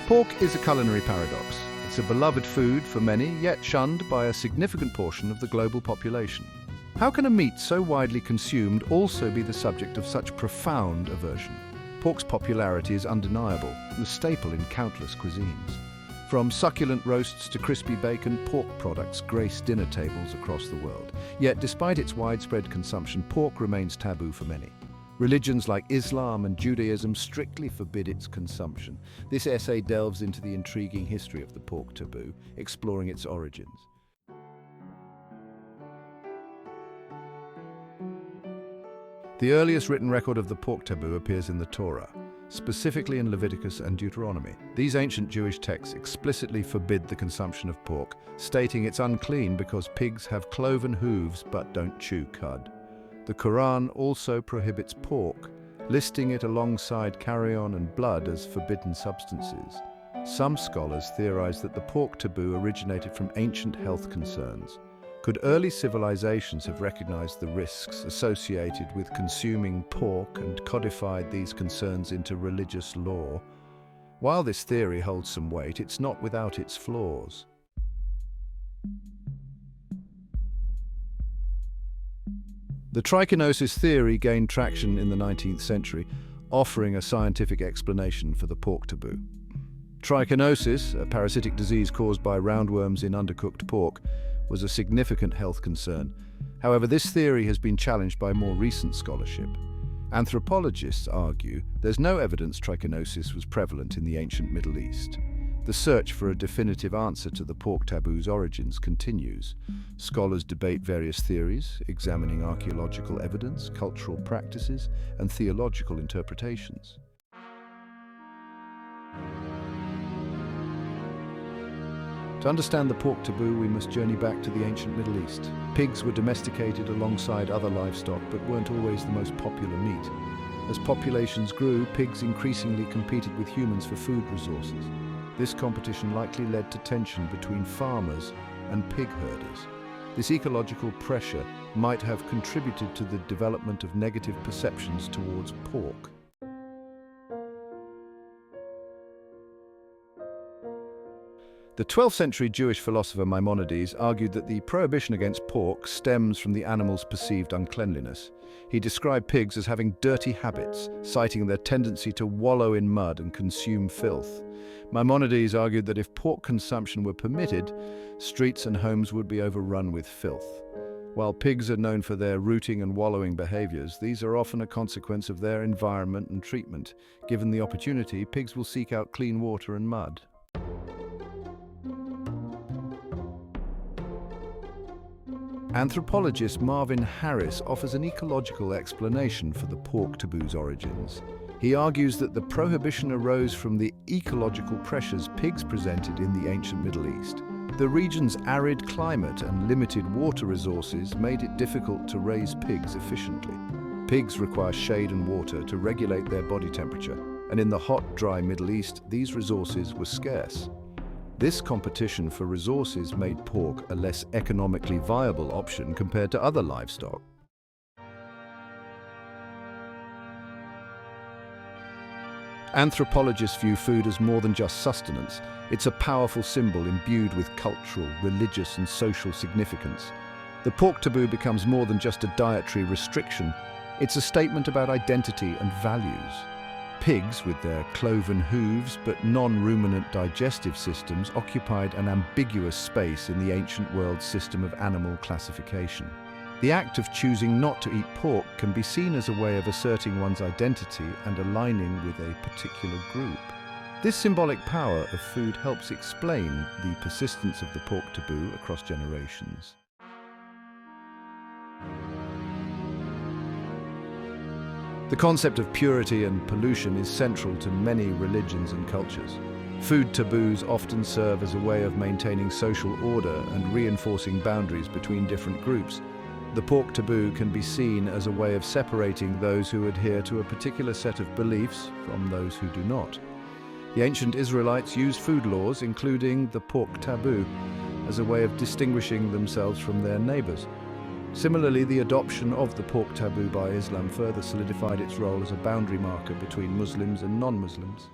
Pork is a culinary paradox. It's a beloved food for many, yet shunned by a significant portion of the global population. How can a meat so widely consumed also be the subject of such profound aversion? Pork's popularity is undeniable, a staple in countless cuisines. From succulent roasts to crispy bacon, pork products grace dinner tables across the world. Yet, despite its widespread consumption, pork remains taboo for many. Religions like Islam and Judaism strictly forbid its consumption. This essay delves into the intriguing history of the pork taboo, exploring its origins. The earliest written record of the pork taboo appears in the Torah, specifically in Leviticus and Deuteronomy. These ancient Jewish texts explicitly forbid the consumption of pork, stating it's unclean because pigs have cloven hooves but don't chew cud. The Quran also prohibits pork, listing it alongside carrion and blood as forbidden substances. Some scholars theorize that the pork taboo originated from ancient health concerns. Could early civilizations have recognized the risks associated with consuming pork and codified these concerns into religious law? While this theory holds some weight, it's not without its flaws. The trichinosis theory gained traction in the 19th century, offering a scientific explanation for the pork taboo. Trichinosis, a parasitic disease caused by roundworms in undercooked pork, was a significant health concern. However, this theory has been challenged by more recent scholarship. Anthropologists argue there's no evidence trichinosis was prevalent in the ancient Middle East. The search for a definitive answer to the pork taboo's origins continues. Scholars debate various theories, examining archaeological evidence, cultural practices, and theological interpretations. To understand the pork taboo, we must journey back to the ancient Middle East. Pigs were domesticated alongside other livestock, but weren't always the most popular meat. As populations grew, pigs increasingly competed with humans for food resources. This competition likely led to tension between farmers and pig herders. This ecological pressure might have contributed to the development of negative perceptions towards pork. The 12th century Jewish philosopher Maimonides argued that the prohibition against pork stems from the animal's perceived uncleanliness. He described pigs as having dirty habits, citing their tendency to wallow in mud and consume filth. Maimonides argued that if pork consumption were permitted, streets and homes would be overrun with filth. While pigs are known for their rooting and wallowing behaviors, these are often a consequence of their environment and treatment. Given the opportunity, pigs will seek out clean water and mud. Anthropologist Marvin Harris offers an ecological explanation for the pork taboo's origins. He argues that the prohibition arose from the ecological pressures pigs presented in the ancient Middle East. The region's arid climate and limited water resources made it difficult to raise pigs efficiently. Pigs require shade and water to regulate their body temperature, and in the hot, dry Middle East, these resources were scarce. This competition for resources made pork a less economically viable option compared to other livestock. Anthropologists view food as more than just sustenance. It's a powerful symbol imbued with cultural, religious, and social significance. The pork taboo becomes more than just a dietary restriction. It's a statement about identity and values. Pigs, with their cloven hooves but non-ruminant digestive systems, occupied an ambiguous space in the ancient world's system of animal classification. The act of choosing not to eat pork can be seen as a way of asserting one's identity and aligning with a particular group. This symbolic power of food helps explain the persistence of the pork taboo across generations. The concept of purity and pollution is central to many religions and cultures. Food taboos often serve as a way of maintaining social order and reinforcing boundaries between different groups. The pork taboo can be seen as a way of separating those who adhere to a particular set of beliefs from those who do not. The ancient Israelites used food laws, including the pork taboo, as a way of distinguishing themselves from their neighbors. Similarly, the adoption of the pork taboo by Islam further solidified its role as a boundary marker between Muslims and non-Muslims.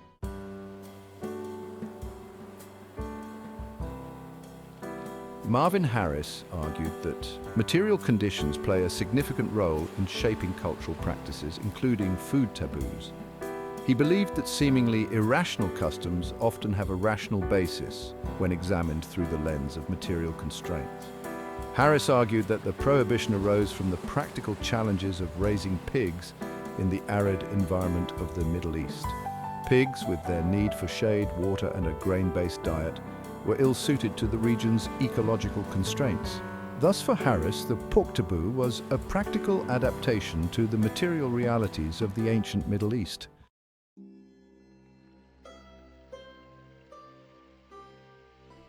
Marvin Harris argued that material conditions play a significant role in shaping cultural practices, including food taboos. He believed that seemingly irrational customs often have a rational basis when examined through the lens of material constraints. Harris argued that the prohibition arose from the practical challenges of raising pigs in the arid environment of the Middle East. Pigs, with their need for shade, water, and a grain-based diet, were ill-suited to the region's ecological constraints. Thus, for Harris, the pork taboo was a practical adaptation to the material realities of the ancient Middle East.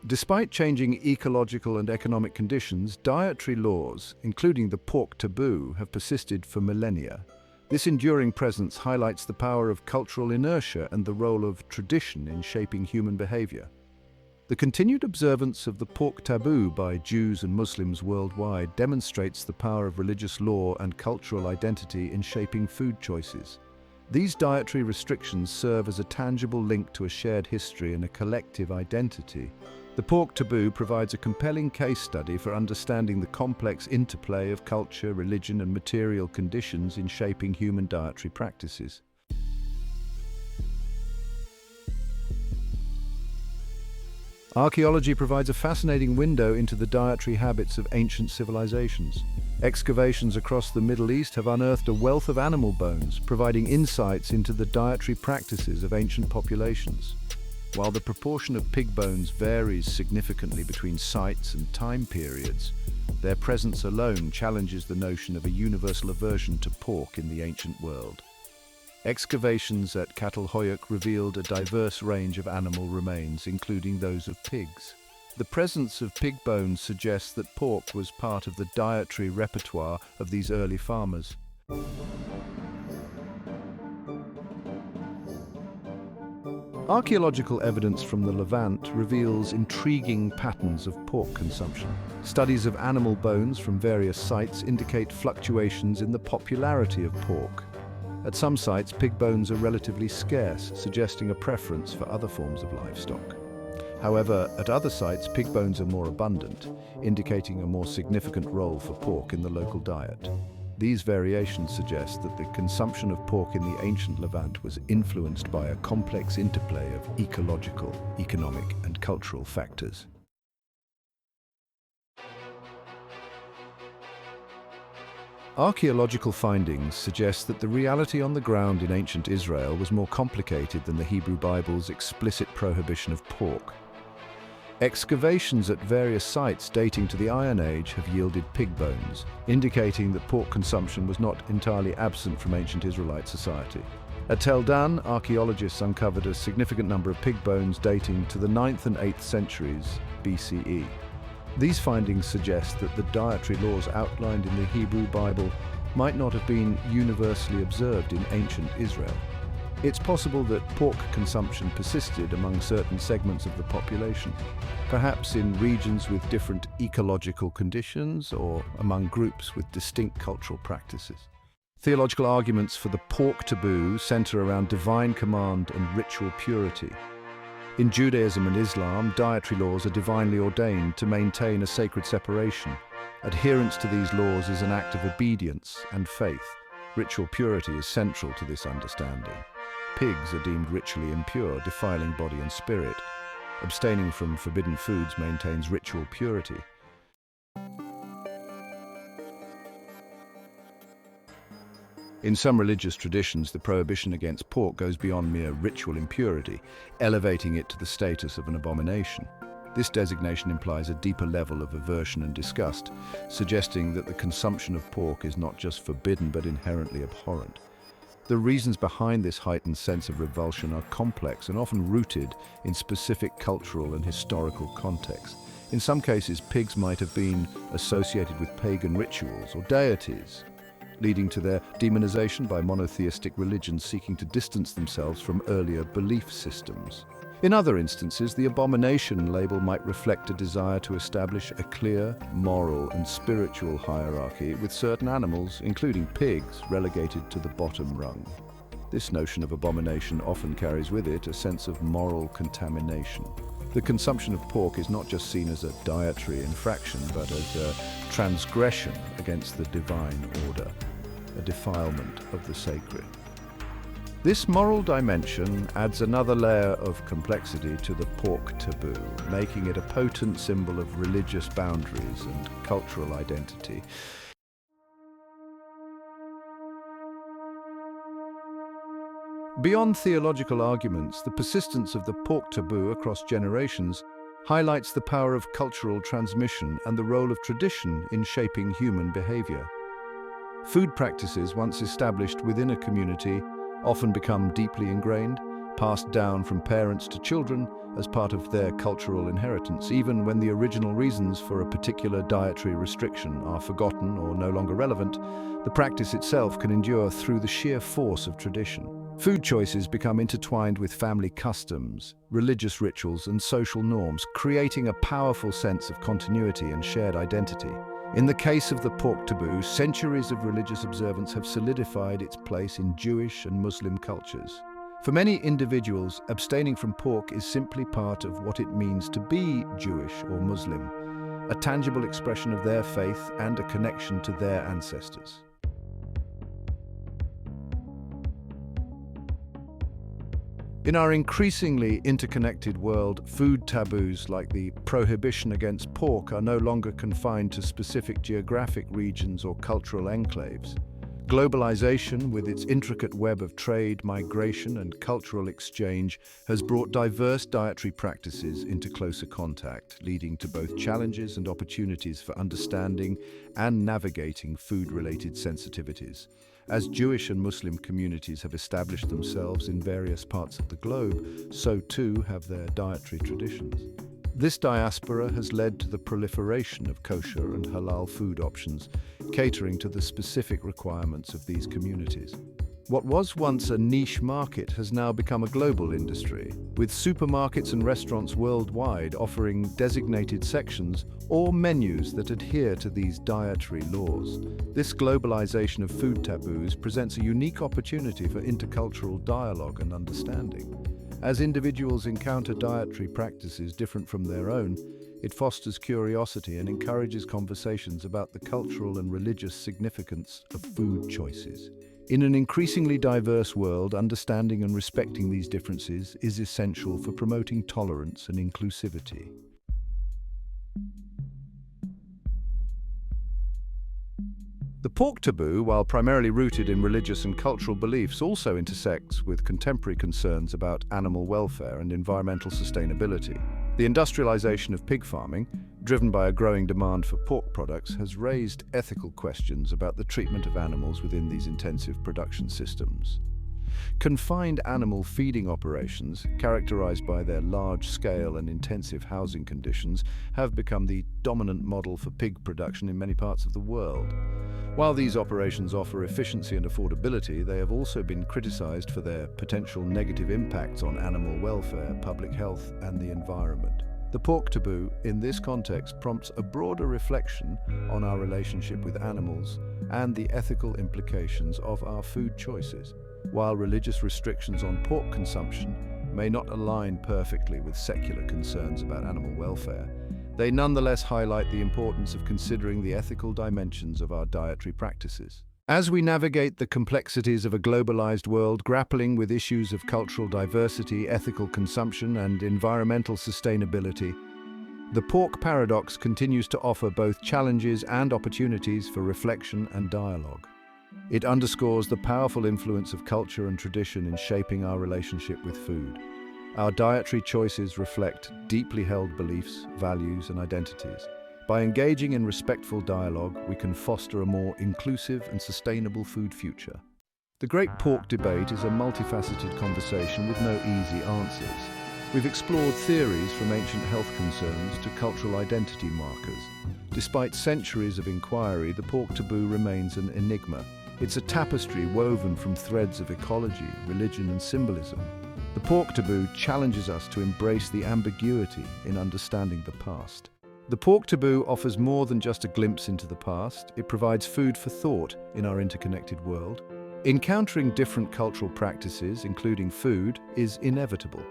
Despite changing ecological and economic conditions, dietary laws, including the pork taboo, have persisted for millennia. This enduring presence highlights the power of cultural inertia and the role of tradition in shaping human behavior. The continued observance of the pork taboo by Jews and Muslims worldwide demonstrates the power of religious law and cultural identity in shaping food choices. These dietary restrictions serve as a tangible link to a shared history and a collective identity. The pork taboo provides a compelling case study for understanding the complex interplay of culture, religion, and material conditions in shaping human dietary practices. Archaeology provides a fascinating window into the dietary habits of ancient civilizations. Excavations across the Middle East have unearthed a wealth of animal bones, providing insights into the dietary practices of ancient populations. While the proportion of pig bones varies significantly between sites and time periods, their presence alone challenges the notion of a universal aversion to pork in the ancient world. Excavations at Catalhoyuk revealed a diverse range of animal remains, including those of pigs. The presence of pig bones suggests that pork was part of the dietary repertoire of these early farmers. Archaeological evidence from the Levant reveals intriguing patterns of pork consumption. Studies of animal bones from various sites indicate fluctuations in the popularity of pork. At some sites, pig bones are relatively scarce, suggesting a preference for other forms of livestock. However, at other sites, pig bones are more abundant, indicating a more significant role for pork in the local diet. These variations suggest that the consumption of pork in the ancient Levant was influenced by a complex interplay of ecological, economic, and cultural factors. Archaeological findings suggest that the reality on the ground in ancient Israel was more complicated than the Hebrew Bible's explicit prohibition of pork. Excavations at various sites dating to the Iron Age have yielded pig bones, indicating that pork consumption was not entirely absent from ancient Israelite society. At Tel Dan, archaeologists uncovered a significant number of pig bones dating to the 9th and 8th centuries BCE. These findings suggest that the dietary laws outlined in the Hebrew Bible might not have been universally observed in ancient Israel. It's possible that pork consumption persisted among certain segments of the population, perhaps in regions with different ecological conditions or among groups with distinct cultural practices. Theological arguments for the pork taboo center around divine command and ritual purity. In Judaism and Islam, dietary laws are divinely ordained to maintain a sacred separation. Adherence to these laws is an act of obedience and faith. Ritual purity is central to this understanding. Pigs are deemed ritually impure, defiling body and spirit. Abstaining from forbidden foods maintains ritual purity. In some religious traditions, the prohibition against pork goes beyond mere ritual impurity, elevating it to the status of an abomination. This designation implies a deeper level of aversion and disgust, suggesting that the consumption of pork is not just forbidden but inherently abhorrent. The reasons behind this heightened sense of revulsion are complex and often rooted in specific cultural and historical contexts. In some cases, pigs might have been associated with pagan rituals or deities, leading to their demonization by monotheistic religions seeking to distance themselves from earlier belief systems. In other instances, the abomination label might reflect a desire to establish a clear moral and spiritual hierarchy, with certain animals, including pigs, relegated to the bottom rung. This notion of abomination often carries with it a sense of moral contamination. The consumption of pork is not just seen as a dietary infraction, but as a transgression against the divine order, a defilement of the sacred. This moral dimension adds another layer of complexity to the pork taboo, making it a potent symbol of religious boundaries and cultural identity. Beyond theological arguments, the persistence of the pork taboo across generations highlights the power of cultural transmission and the role of tradition in shaping human behavior. Food practices once established within a community often become deeply ingrained, passed down from parents to children as part of their cultural inheritance, even when the original reasons for a particular dietary restriction are forgotten or no longer relevant. The practice itself can endure through the sheer force of tradition. Food choices become intertwined with family customs, religious rituals, and social norms, creating a powerful sense of continuity and shared identity. In the case of the pork taboo, centuries of religious observance have solidified its place in Jewish and Muslim cultures. For many individuals, abstaining from pork is simply part of what it means to be Jewish or Muslim, a tangible expression of their faith and a connection to their ancestors. In our increasingly interconnected world, food taboos like the prohibition against pork are no longer confined to specific geographic regions or cultural enclaves. Globalization, with its intricate web of trade, migration, and cultural exchange, has brought diverse dietary practices into closer contact, leading to both challenges and opportunities for understanding and navigating food-related sensitivities. As Jewish and Muslim communities have established themselves in various parts of the globe, so too have their dietary traditions. This diaspora has led to the proliferation of kosher and halal food options, catering to the specific requirements of these communities. What was once a niche market has now become a global industry, with supermarkets and restaurants worldwide offering designated sections or menus that adhere to these dietary laws. This globalization of food taboos presents a unique opportunity for intercultural dialogue and understanding. As individuals encounter dietary practices different from their own, it fosters curiosity and encourages conversations about the cultural and religious significance of food choices. In an increasingly diverse world, understanding and respecting these differences is essential for promoting tolerance and inclusivity. The pork taboo, while primarily rooted in religious and cultural beliefs, also intersects with contemporary concerns about animal welfare and environmental sustainability. The industrialization of pig farming, driven by a growing demand for pork products, has raised ethical questions about the treatment of animals within these intensive production systems. Confined animal feeding operations, characterized by their large-scale and intensive housing conditions, have become the dominant model for pig production in many parts of the world. While these operations offer efficiency and affordability, they have also been criticized for their potential negative impacts on animal welfare, public health, and the environment. The pork taboo, in this context, prompts a broader reflection on our relationship with animals and the ethical implications of our food choices. While religious restrictions on pork consumption may not align perfectly with secular concerns about animal welfare, they nonetheless highlight the importance of considering the ethical dimensions of our dietary practices. As we navigate the complexities of a globalized world, grappling with issues of cultural diversity, ethical consumption, and environmental sustainability, the pork paradox continues to offer both challenges and opportunities for reflection and dialogue. It underscores the powerful influence of culture and tradition in shaping our relationship with food. Our dietary choices reflect deeply held beliefs, values, and identities. By engaging in respectful dialogue, we can foster a more inclusive and sustainable food future. The Great Pork Debate is a multifaceted conversation with no easy answers. We've explored theories from ancient health concerns to cultural identity markers. Despite centuries of inquiry, the pork taboo remains an enigma. It's a tapestry woven from threads of ecology, religion, and symbolism. The pork taboo challenges us to embrace the ambiguity in understanding the past. The pork taboo offers more than just a glimpse into the past. It provides food for thought in our interconnected world. Encountering different cultural practices, including food, is inevitable.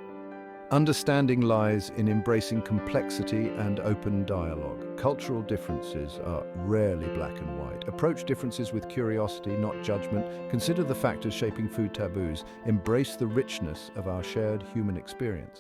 Understanding lies in embracing complexity and open dialogue. Cultural differences are rarely black and white. Approach differences with curiosity, not judgment. Consider the factors shaping food taboos. Embrace the richness of our shared human experience.